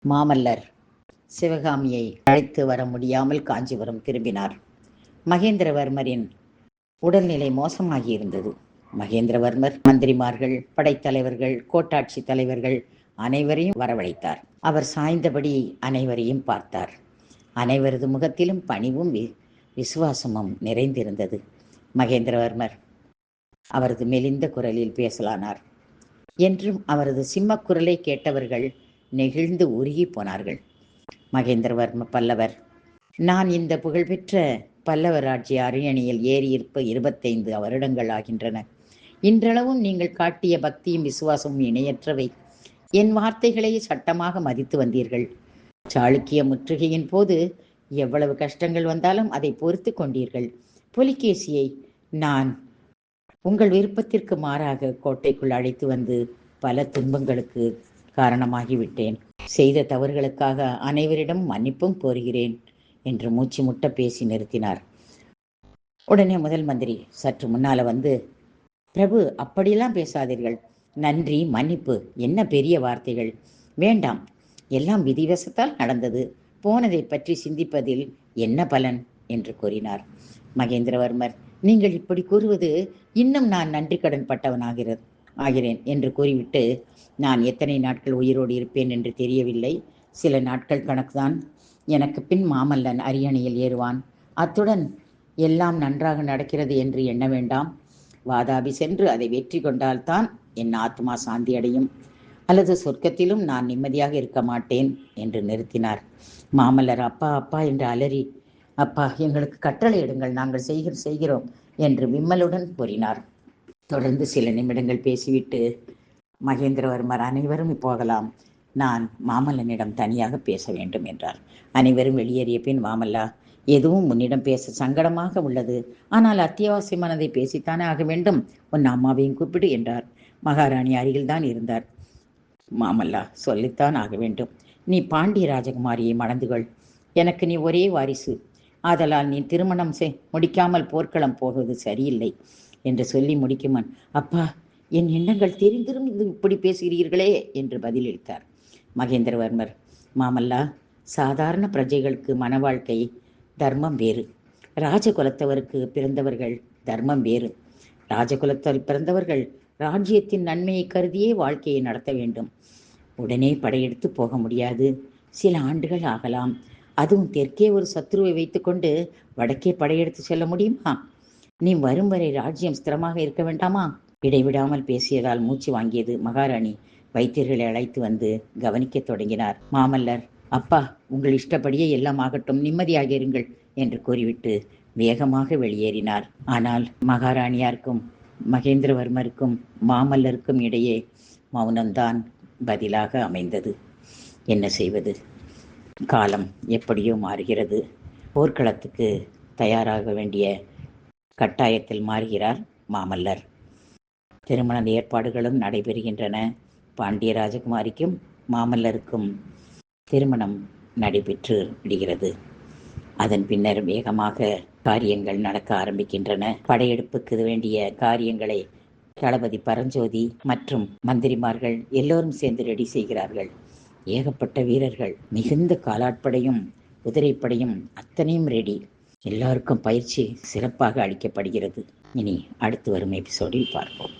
மாமல்லர் சிவகாமியை அழைத்து வர முடியாமல் காஞ்சிபுரம் திரும்பினார். மகேந்திரவர்மரின் உடல்நிலை மோசமாகியிருந்தது. மகேந்திரவர்மர் மந்திரிமார்கள், படைத்தலைவர்கள், கோட்டாட்சி தலைவர்கள் அனைவரையும் வரவழைத்தார். அவர் சாய்ந்தபடி அனைவரையும் பார்த்தார். அனைவரது முகத்திலும் பணிவும் விசுவாசமும் நிறைந்திருந்தது. மகேந்திரவர்மர் அவரது மெலிந்த குரலில் பேசலானார். என்றும் அவரது சிம்மக்குரலை கேட்டவர்கள் நெகிழ்ந்து உருகி போனார்கள். மகேந்திரவர்ம பல்லவர், நான் இந்த புகழ்பெற்ற பல்லவ ராஜ்ய அரியணையில் ஏறியிருப்ப 25 வருடங்கள் ஆகின்றன. இன்றளவும் நீங்கள் காட்டிய பக்தியும் விசுவாசமும் இணையற்றவை. என் வார்த்தைகளை சட்டமாக மதித்து வந்தீர்கள். சாளுக்கிய முற்றுகையின் போது எவ்வளவு கஷ்டங்கள் வந்தாலும் அதை பொறுத்து கொண்டீர்கள். புலிகேசியை நான் உங்கள் விருப்பத்திற்கு மாறாக கோட்டைக்குள் அழைத்து வந்து பல துன்பங்களுக்கு காரணமாகிவிட்டேன். செய்த தவறுகளுக்காக அனைவரிடம் மன்னிப்பும் கோருகிறேன் என்று மூச்சு முட்ட பேசி நிறுத்தினார். உடனே முதல் மந்திரி சற்று முன்னால வந்து, பிரபு, அப்படியெல்லாம் பேசாதீர்கள். நன்றி, மன்னிப்பு என்ன பெரிய வார்த்தைகள்? வேண்டாம், எல்லாம் விதிவசத்தால் நடந்தது. போனதை பற்றி சிந்திப்பதில் என்ன பலன் என்று கூறினார். மகேந்திரவர்மர், நீங்கள் இப்படி கூறுவது இன்னும் நான் நன்றி கடன் ஆகிறேன் என்று கூறிவிட்டு, நான் எத்தனை நாட்கள் உயிரோடு இருப்பேன் என்று தெரியவில்லை. சில நாட்கள் கணக்குதான். எனக்கு பின் மாமல்லன் அரியணையில் ஏறுவான். அத்துடன் எல்லாம் நன்றாக நடக்கிறது என்று எண்ண வேண்டாம். வாதாபி சென்று அதை வெற்றி கொண்டால்தான் என் ஆத்மா சாந்தி அடையும். அல்லது சொர்க்கத்திலும் நான் நிம்மதியாக இருக்க மாட்டேன் என்று நிறுத்தினார். மாமல்லர் அப்பா அப்பா என்று அலறி, அப்பா, எங்களுக்கு கட்டளை இடுங்கள், நாங்கள் செய்கிறோம் என்று விம்மலுடன் கூறினார். தொடர்ந்து சில நிமிடங்கள் பேசிவிட்டு, மகேந்திரவர்மர், அனைவரும் போகலாம், நான் மாமல்லனிடம் தனியாக பேச வேண்டும் என்றார். அனைவரும் வெளியேறிய பின், மாமல்லா, எதுவும் உன்னிடம் பேச சங்கடமாக உள்ளது. ஆனால் அத்தியாவசியமானதை பேசித்தானே ஆக வேண்டும். உன் அம்மாவையும் கூப்பிடு என்றார். மகாராணி அருகில்தான் இருந்தார். மாமல்லா, சொல்லித்தான் ஆக வேண்டும். நீ பாண்டிய ராஜகுமாரியை மணந்துகொள். எனக்கு நீ ஒரே வாரிசு. ஆதலால் நீ திருமணம் முடிக்காமல் போர்க்களம் போவது சரியில்லை என்று சொல்லி முடிக்குமன், அப்பா, என் எண்ணங்கள் தெரிந்திரும் இப்படி பேசுகிறீர்களே என்று பதிலளித்தார். மகேந்திரவர்மர், மாமல்லா, சாதாரண பிரஜைகளுக்கு மன வாழ்க்கை தர்மம் வேறு. ராஜகுலத்தவருக்கு பிறந்தவர்கள் தர்மம் வேறு. ராஜகுலத்தில் பிறந்தவர்கள் ராஜ்யத்தின் நன்மையை கருதியே வாழ்க்கையை நடத்த வேண்டும். உடனே படையெடுத்து போக முடியாது. சில ஆண்டுகள் ஆகலாம். அதுவும் தெற்கே ஒரு சத்ருவை வைத்துக்கொண்டு வடக்கே படையெடுத்து செல்ல முடியுமா? நீ வரும் வரை ராஜ்யம் ஸ்திரமாக இருக்க வேண்டாமா? இடைவிடாமல் பேசியதால் மூச்சு வாங்கியது. மகாராணி வைத்தியர்களை அழைத்து வந்து கவனிக்க தொடங்கினார். மாமல்லர், அப்பா, உங்கள் இஷ்டப்படியே எல்லாம் ஆகட்டும், நிம்மதியாக இருங்கள் என்று கூறிவிட்டு வேகமாக வெளியேறினார். ஆனால் மகாராணியாருக்கும் மகேந்திரவர்மருக்கும் மாமல்லருக்கும் இடையே மௌனம்தான் பதிலாக அமைந்தது. என்ன செய்வது? காலம் எப்படியோ மாறுகிறது. போர்க்களத்துக்கு தயாராக வேண்டிய கட்டாயத்தில் மாறுகிறார் மாமல்லர். திருமண ஏற்பாடுகளும் நடைபெறுகின்றன. பாண்டிய ராஜகுமாரிக்கும் மாமல்லருக்கும் திருமணம் நடைபெற்று விடுகிறது. அதன் பின்னர் வேகமாக காரியங்கள் நடக்க ஆரம்பிக்கின்றன. படையெடுப்புக்கு வேண்டிய காரியங்களை தளபதி பரஞ்சோதி மற்றும் மந்திரிமார்கள் எல்லோரும் சேர்ந்து ரெடி செய்கிறார்கள். ஏகப்பட்ட வீரர்கள், மிகுந்த காலாட்படையும் குதிரைப்படையும் அத்தனையும் ரெடி. எல்லாருக்கும் பயிற்சி சிறப்பாக அளிக்கப்படுகிறது. இனி அடுத்து வரும் எபிசோடில் பார்ப்போம்.